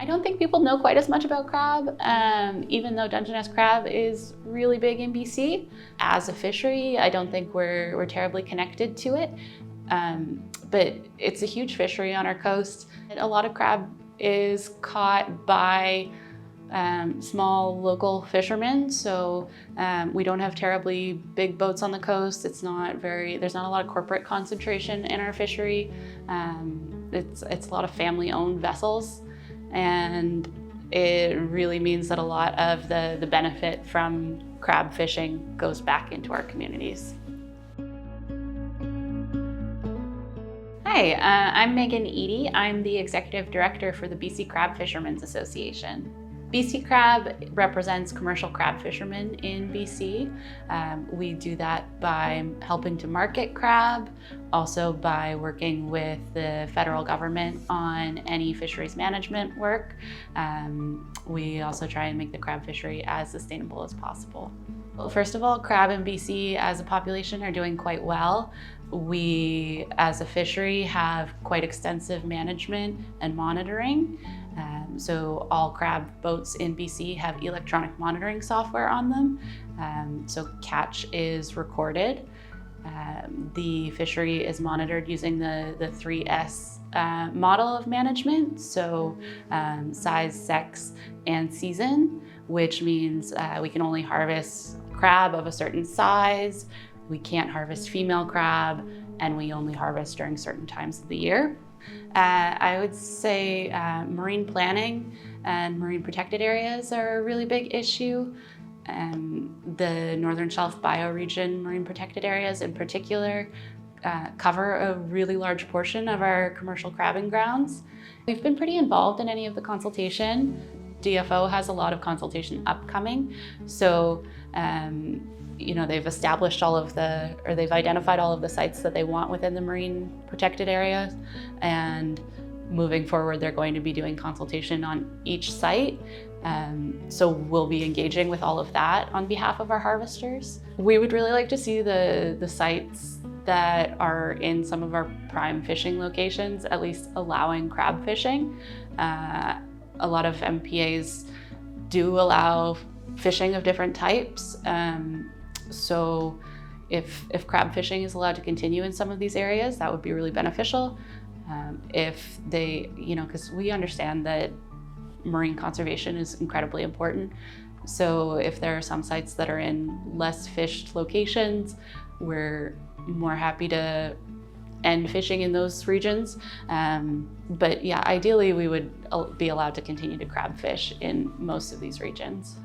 I don't think people know quite as much about crab, even though Dungeness crab is really big in BC. As a fishery, I don't think we're terribly connected to it, but it's a huge fishery on our coast. A lot of crab is caught by small local fishermen, so we don't have terribly big boats on the coast. There's not a lot of corporate concentration in our fishery. It's a lot of family-owned vessels, and it really means that a lot of the benefit from crab fishing goes back into our communities. Hi, I'm Megan Eadie. I'm the Executive Director for the BC Crab Fishermen's Association. BC Crab represents commercial crab fishermen in BC. We do that by helping to market crab, also by working with the federal government on any fisheries management work. We also try and make the crab fishery as sustainable as possible. Well, first of all, crab in BC as a population are doing quite well. We, as a fishery, have quite extensive management and monitoring. So all crab boats in BC have electronic monitoring software on them. So catch is recorded. The fishery is monitored using the 3S model of management. So size, sex, and season, which means we can only harvest crab of a certain size. We can't harvest female crab, and we only harvest during certain times of the year. I would say marine planning and marine protected areas are a really big issue. The Northern Shelf bioregion marine protected areas in particular cover a really large portion of our commercial crabbing grounds. We've been pretty involved in any of the consultation. DFO has a lot of consultation upcoming, so they've established they've identified all of the sites that they want within the marine protected areas, and moving forward, they're going to be doing consultation on each site. So we'll be engaging with all of that on behalf of our harvesters. We would really like to see the sites that are in some of our prime fishing locations at least allowing crab fishing. A lot of MPAs do allow fishing of different types. So if crab fishing is allowed to continue in some of these areas, that would be really beneficial. If they, because we understand that marine conservation is incredibly important. So if there are some sites that are in less fished locations, we're more happy to end fishing in those regions. But yeah, ideally we would be allowed to continue to crab fish in most of these regions.